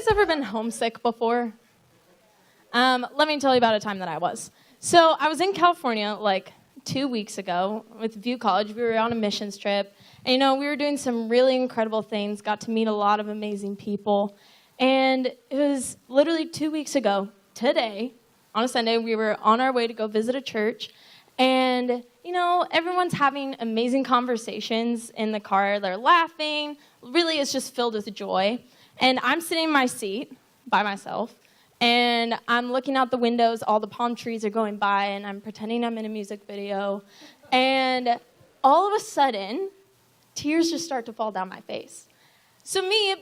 ever been homesick before? Let me tell you about a time that I was. So I was in California like 2 weeks ago with View College. We were on a missions trip. And, we were doing some really incredible things, got to meet a lot of amazing people. And it was literally 2 weeks ago, today, on a Sunday, we were on our way to go visit a church. And, everyone's having amazing conversations in the car. They're laughing. Really, it's just filled with joy. And I'm sitting in my seat by myself. And I'm looking out the windows. All the palm trees are going by. And I'm pretending I'm in a music video. And all of a sudden, tears just start to fall down my face. So me,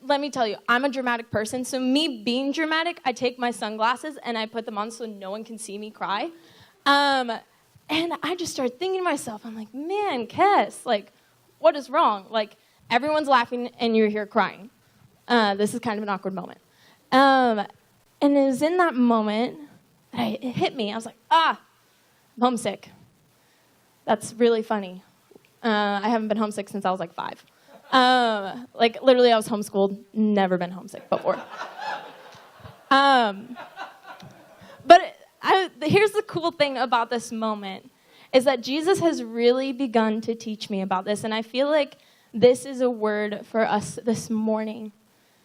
let me tell you, I'm a dramatic person. So me being dramatic, I take my sunglasses and I put them on so no one can see me cry. And I just started thinking to myself, I'm like, man, Kes, what is wrong? Everyone's laughing and you're here crying. This is kind of an awkward moment. And it was in that moment that it hit me. I was like, I'm homesick. That's really funny. I haven't been homesick since I was 5. Literally, I was homeschooled, never been homesick before. But here's the cool thing about this moment, is that Jesus has really begun to teach me about this, and I feel like this is a word for us this morning.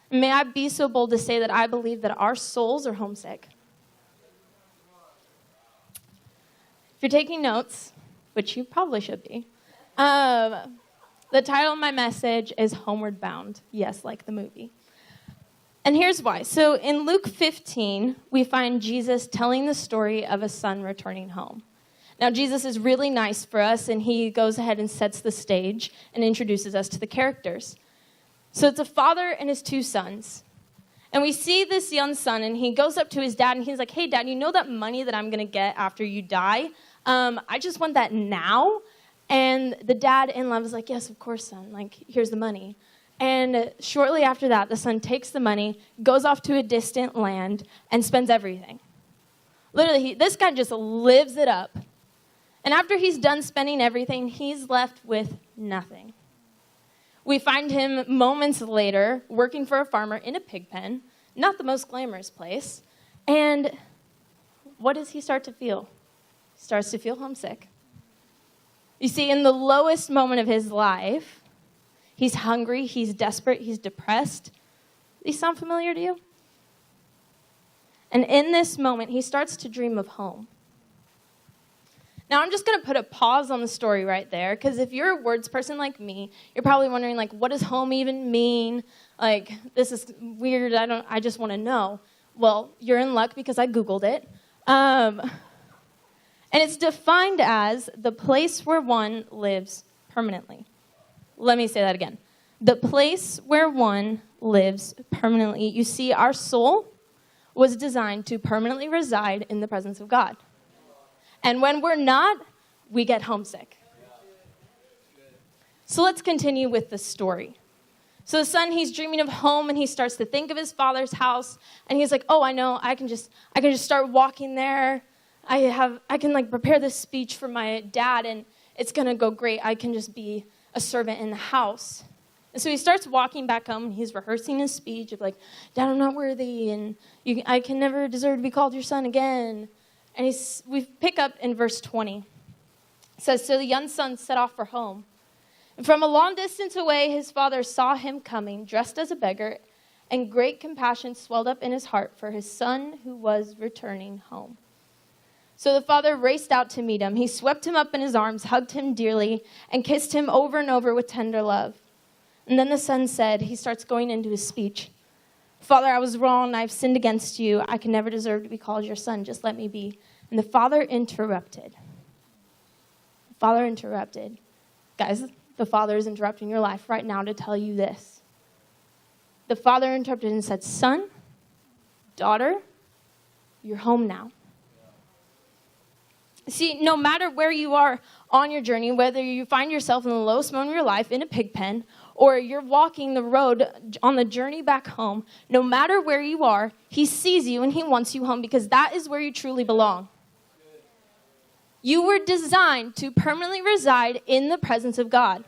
May I be so bold to say that I believe that our souls are homesick. If you're taking notes, which you probably should be, the title of my message is Homeward Bound. Yes, like the movie. And here's why. So in Luke 15, we find Jesus telling the story of a son returning home. Now, Jesus is really nice for us, and he goes ahead and sets the stage and introduces us to the characters. So it's a father and his 2 sons. And we see this young son, and he goes up to his dad, and he's like, hey, Dad, you know that money that I'm going to get after you die? I just want that now. And the dad in love is like, yes, of course, son. Here's the money. And shortly after that, the son takes the money, goes off to a distant land, and spends everything. Literally, this guy just lives it up. And after he's done spending everything, he's left with nothing. We find him moments later working for a farmer in a pig pen, not the most glamorous place. And what does he start to feel? He starts to feel homesick. You see, in the lowest moment of his life, he's hungry, he's desperate, he's depressed. These sound familiar to you? And in this moment, he starts to dream of home. Now, I'm just going to put a pause on the story right there, because if you're a words person like me, you're probably wondering, what does home even mean? This is weird, I just want to know. Well, you're in luck because I Googled it. And it's defined as the place where one lives permanently. Let me say that again. The place where one lives permanently. You see, our soul was designed to permanently reside in the presence of God. And when we're not, we get homesick. So let's continue with the story. So the son, he's dreaming of home, and he starts to think of his father's house, and he's like, oh, I know, I can just start walking there. I can prepare this speech for my dad, and it's going to go great. I can just be a servant in the house. And so he starts walking back home, and he's rehearsing his speech of Dad, I'm not worthy, and I can never deserve to be called your son again. And we pick up in verse 20. It says, so the young son set off for home. And from a long distance away, his father saw him coming, dressed as a beggar, and great compassion swelled up in his heart for his son who was returning home. So the father raced out to meet him. He swept him up in his arms, hugged him dearly, and kissed him over and over with tender love. And then the son said, he starts going into his speech, Father, I was wrong. I've sinned against you. I can never deserve to be called your son. Just let me be. And the father interrupted. Guys, the father is interrupting your life right now to tell you this. The father interrupted and said, son, daughter, you're home now. See, no matter where you are on your journey, whether you find yourself in the lowest moment of your life in a pig pen, or you're walking the road on the journey back home, no matter where you are, he sees you and he wants you home, because that is where you truly belong. You were designed to permanently reside in the presence of God.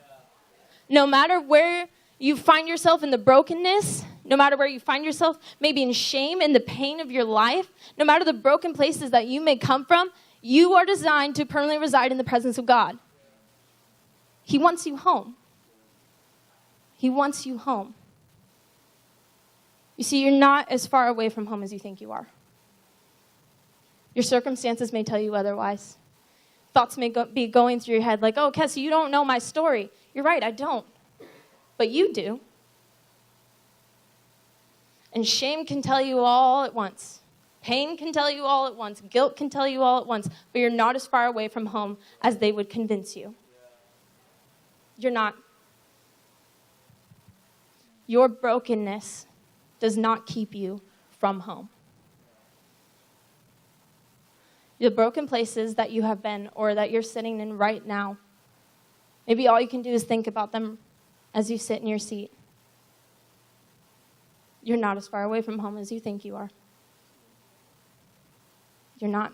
No matter where you find yourself in the brokenness, no matter where you find yourself, maybe in shame and the pain of your life, no matter the broken places that you may come from, you are designed to permanently reside in the presence of God. He wants you home. He wants you home. You see, you're not as far away from home as you think you are. Your circumstances may tell you otherwise. Thoughts may be going through your head like, oh, Cassie, you don't know my story. You're right, I don't. But you do. And shame can tell you all at once. Pain can tell you all at once. Guilt can tell you all at once. But you're not as far away from home as they would convince you. You're not. Your brokenness does not keep you from home. The broken places that you have been or that you're sitting in right now, maybe all you can do is think about them as you sit in your seat. You're not as far away from home as you think you are. You're not.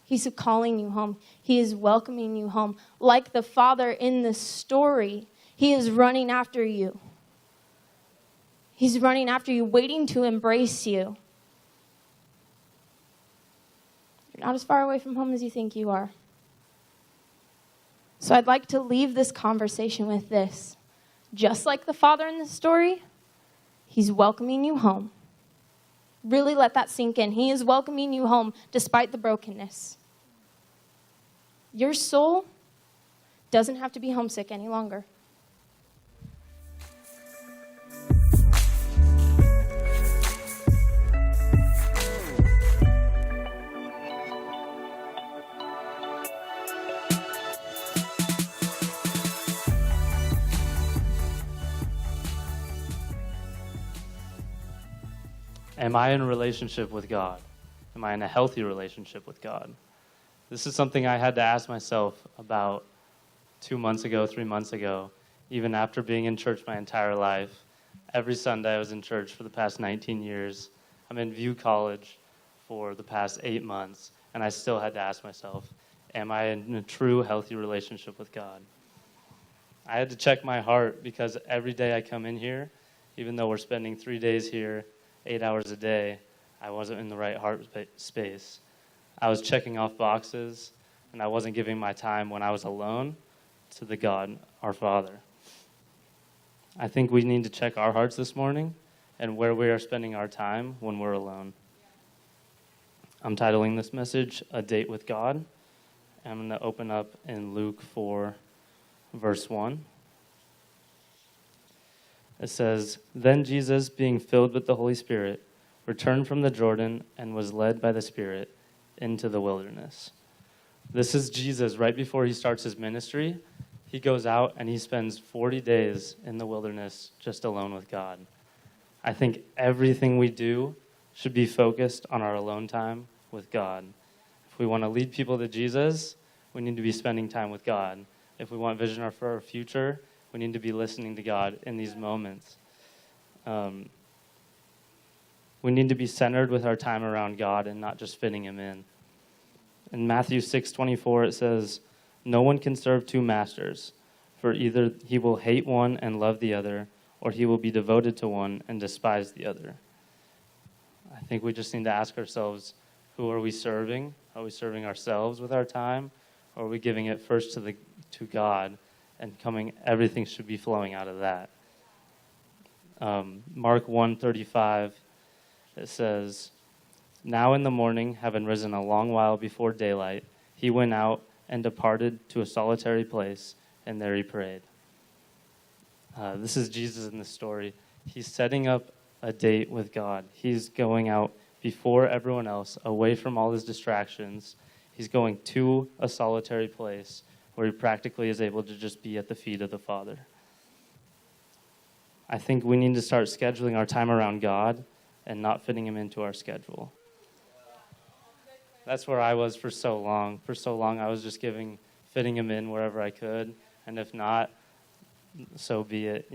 He's calling you home. He is welcoming you home. Like the Father in the story, he is running after you. He's running after you, waiting to embrace you. You're not as far away from home as you think you are. So I'd like to leave this conversation with this. Just like the Father in the story, he's welcoming you home. Really let that sink in. He is welcoming you home despite the brokenness. Your soul doesn't have to be homesick any longer. Am I in a relationship with God? Am I in a healthy relationship with God? This is something I had to ask myself about 2 months ago, 3 months ago, even after being in church my entire life. Every Sunday I was in church for the past 19 years. I'm in View College for the past 8 months, and I still had to ask myself, am I in a true, healthy relationship with God? I had to check my heart because every day I come in here, even though we're spending 3 days here, 8 hours a day, I wasn't in the right heart space. I was checking off boxes, and I wasn't giving my time when I was alone to the God, our Father. I think we need to check our hearts this morning and where we are spending our time when we're alone. I'm titling this message, A Date with God. I'm going to open up in Luke 4, verse 1. It says, Then Jesus, being filled with the Holy Spirit, returned from the Jordan and was led by the Spirit into the wilderness. This is Jesus right before he starts his ministry. He goes out and he spends 40 days in the wilderness just alone with God. I think everything we do should be focused on our alone time with God. If we want to lead people to Jesus, we need to be spending time with God. If we want vision for our future, we need to be listening to God in these moments. We need to be centered with our time around God and not just fitting him in. In Matthew 6:24, it says, No one can serve two masters, for either he will hate one and love the other, or he will be devoted to one and despise the other. I think we just need to ask ourselves, who are we serving? Are we serving ourselves with our time? Or are we giving it first to God? And everything should be flowing out of that. Mark 1:35, it says, Now in the morning, having risen a long while before daylight, he went out and departed to a solitary place, and there he prayed. This is Jesus in the story. He's setting up a date with God. He's going out before everyone else, away from all his distractions. He's going to a solitary place where he practically is able to just be at the feet of the Father. I think we need to start scheduling our time around God and not fitting him into our schedule. That's where I was for so long. For so long, I was just fitting him in wherever I could, and if not, so be it.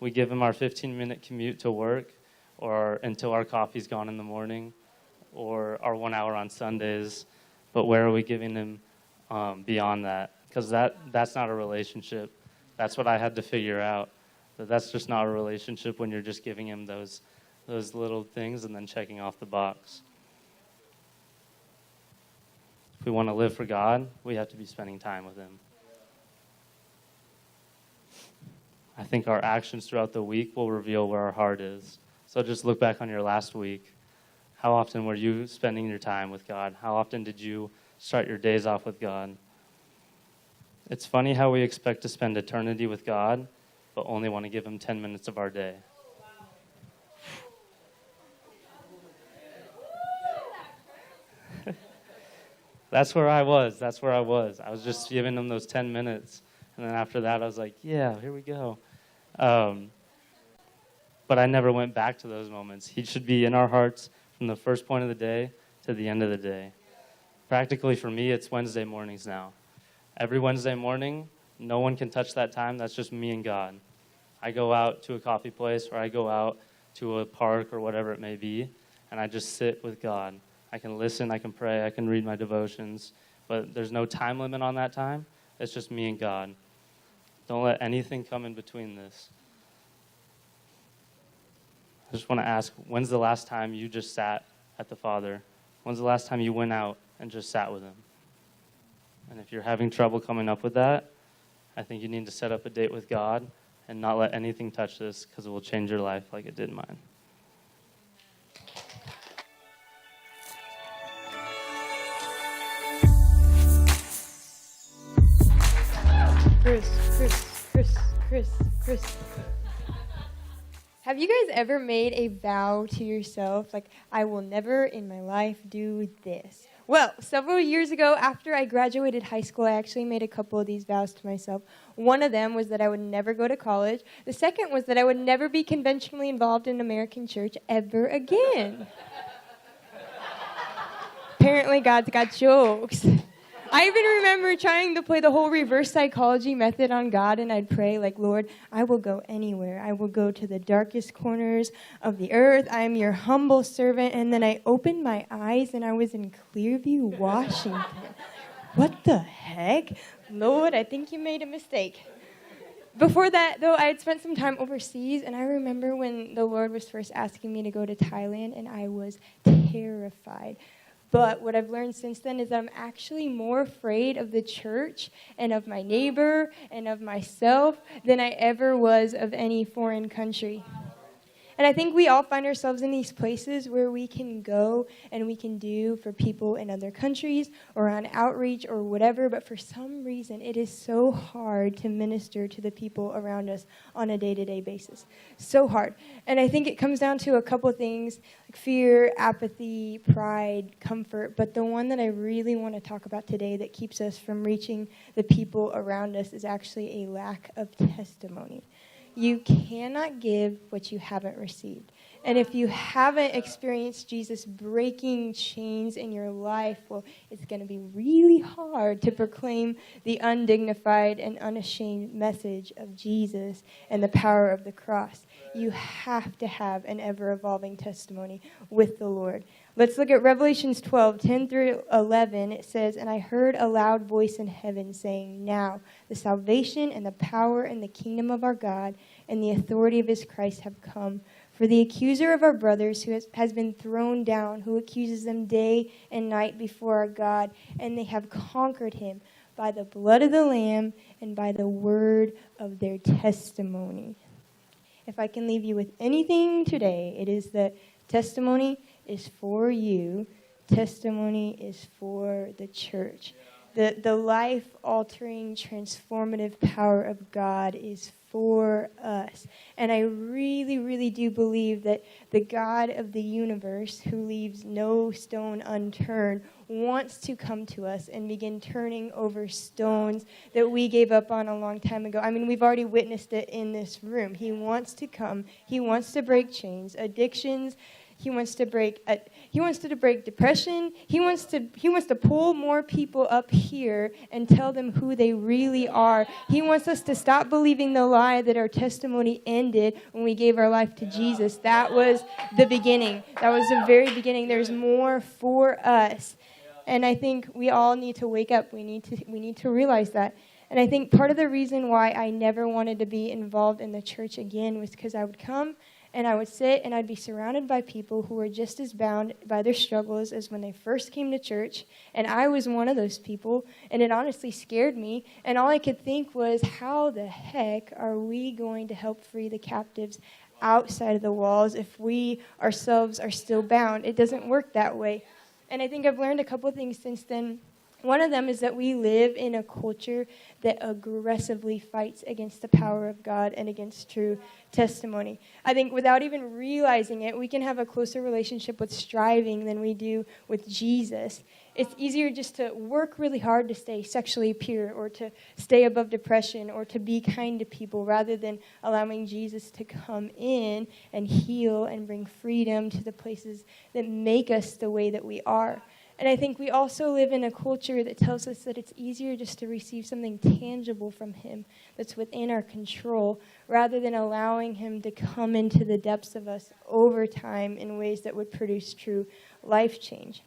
We give him our 15-minute commute to work, or until our coffee's gone in the morning, or our 1 hour on Sundays. But where are we giving him beyond that? Because that's not a relationship. That's what I had to figure out. That's just not a relationship when you're just giving him those those little things and then checking off the box. If we want to live for God, we have to be spending time with him. I think our actions throughout the week will reveal where our heart is. So just look back on your last week. How often were you spending your time with God? How often did you start your days off with God? It's funny how we expect to spend eternity with God, but only want to give him 10 minutes of our day. That's where I was. I was just giving him those 10 minutes. And then after that, I was like, yeah, here we go. But I never went back to those moments. He should be in our hearts from the first point of the day to the end of the day. Practically for me, it's Wednesday mornings now. Every Wednesday morning, no one can touch that time. That's just me and God. I go out to a coffee place or I go out to a park or whatever it may be, and I just sit with God. I can listen, I can pray, I can read my devotions, but there's no time limit on that time. It's just me and God. Don't let anything come in between this. I just want to ask, when's the last time you just sat at the Father? When's the last time you went out and just sat with him? And if you're having trouble coming up with that, I think you need to set up a date with God and not let anything touch this, because it will change your life like it did mine. Chris. Have you guys ever made a vow to yourself, like, I will never in my life do this? Well, several years ago, after I graduated high school, I actually made a couple of these vows to myself. One of them was that I would never go to college. The second was that I would never be conventionally involved in American church ever again. Apparently, God's got jokes. I even remember trying to play the whole reverse psychology method on God, and I'd pray, like, Lord, I will go anywhere. I will go to the darkest corners of the earth. I am your humble servant. And then I opened my eyes, and I was in Clearview, Washington. What the heck? Lord, I think you made a mistake. Before that, though, I had spent some time overseas, and I remember when the Lord was first asking me to go to Thailand, and I was terrified. But what I've learned since then is that I'm actually more afraid of the church and of my neighbor and of myself than I ever was of any foreign country. And I think we all find ourselves in these places where we can go and we can do for people in other countries or on outreach or whatever, but for some reason it is so hard to minister to the people around us on a day-to-day basis. So hard. And I think it comes down to a couple things, like fear, apathy, pride, comfort, but the one that I really want to talk about today that keeps us from reaching the people around us is actually a lack of testimony. You cannot give what you haven't received. And if you haven't experienced Jesus breaking chains in your life, well, it's going to be really hard to proclaim the undignified and unashamed message of Jesus and the power of the cross. You have to have an ever-evolving testimony with the Lord. Let's look at Revelations 12, 10 through 11. It says, "And I heard a loud voice in heaven saying, 'Now the salvation and the power and the kingdom of our God and the authority of his Christ have come. For the accuser of our brothers who has been thrown down, who accuses them day and night before our God, and they have conquered him by the blood of the Lamb and by the word of their testimony.'" If I can leave you with anything today, it is that testimony is for you. Testimony is for the church. The life-altering, transformative power of God is for us. And I really, really do believe that the God of the universe, who leaves no stone unturned, wants to come to us and begin turning over stones that we gave up on a long time ago. I mean, we've already witnessed it in this room. He wants to come. He wants to break chains, addictions. He wants to break depression. He wants to pull more people up here and tell them who they really are. He wants us to stop believing the lie that our testimony ended when we gave our life to Jesus. That was the beginning. That was the very beginning. There's more for us. And I think we all need to wake up. We need to realize that. And I think part of the reason why I never wanted to be involved in the church again was because I would come And I would sit and I'd be surrounded by people who were just as bound by their struggles as when they first came to church. And I was one of those people. And it honestly scared me. And all I could think was, how the heck are we going to help free the captives outside of the walls if we ourselves are still bound? It doesn't work that way. And I think I've learned a couple things since then. One of them is that we live in a culture that aggressively fights against the power of God and against true testimony. I think without even realizing it, we can have a closer relationship with striving than we do with Jesus. It's easier just to work really hard to stay sexually pure or to stay above depression or to be kind to people rather than allowing Jesus to come in and heal and bring freedom to the places that make us the way that we are. And I think we also live in a culture that tells us that it's easier just to receive something tangible from him that's within our control rather than allowing him to come into the depths of us over time in ways that would produce true life change.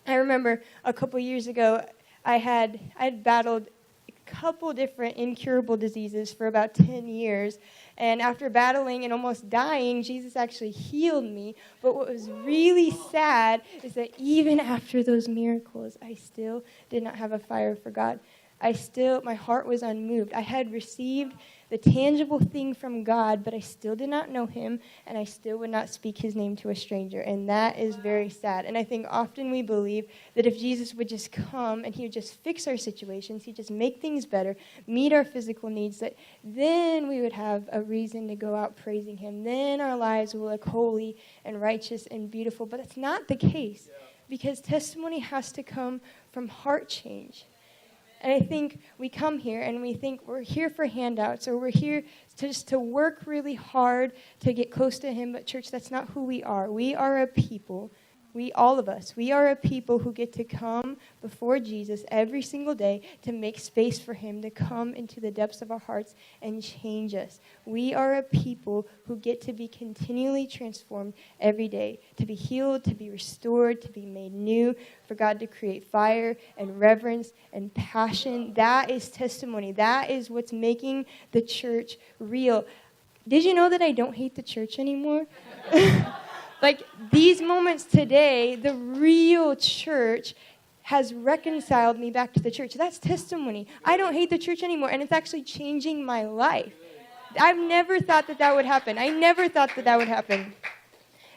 I remember a couple years ago, I had battled a couple different incurable diseases for about 10 years. And after battling and almost dying, Jesus actually healed me. But what was really sad is that even after those miracles, I still did not have a fire for God. My heart was unmoved. I had received the tangible thing from God, but I still did not know him, and I still would not speak his name to a stranger. And that is very sad. And I think often we believe that if Jesus would just come and he would just fix our situations, he'd just make things better, meet our physical needs, that then we would have a reason to go out praising him. Then our lives will look holy and righteous and beautiful. But it's not the case, because testimony has to come from heart change. And I think we come here and we think we're here for handouts or we're here just to work really hard to get close to him. But church, that's not who we are. We are a people. All of us, we are a people who get to come before Jesus every single day to make space for him to come into the depths of our hearts and change us. We are a people who get to be continually transformed every day, to be healed, to be restored, to be made new, for God to create fire and reverence and passion. That is testimony. That is what's making the church real. Did you know that I don't hate the church anymore? Like, these moments today, the real church has reconciled me back to the church. That's testimony. I don't hate the church anymore, and it's actually changing my life. I've never thought that would happen. I never thought that would happen.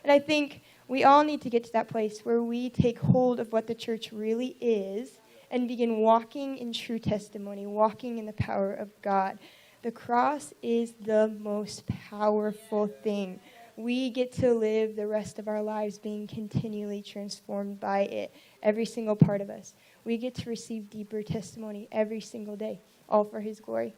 And I think we all need to get to that place where we take hold of what the church really is and begin walking in true testimony, walking in the power of God. The cross is the most powerful thing. We get to live the rest of our lives being continually transformed by it, every single part of us. We get to receive deeper testimony every single day, all for his glory.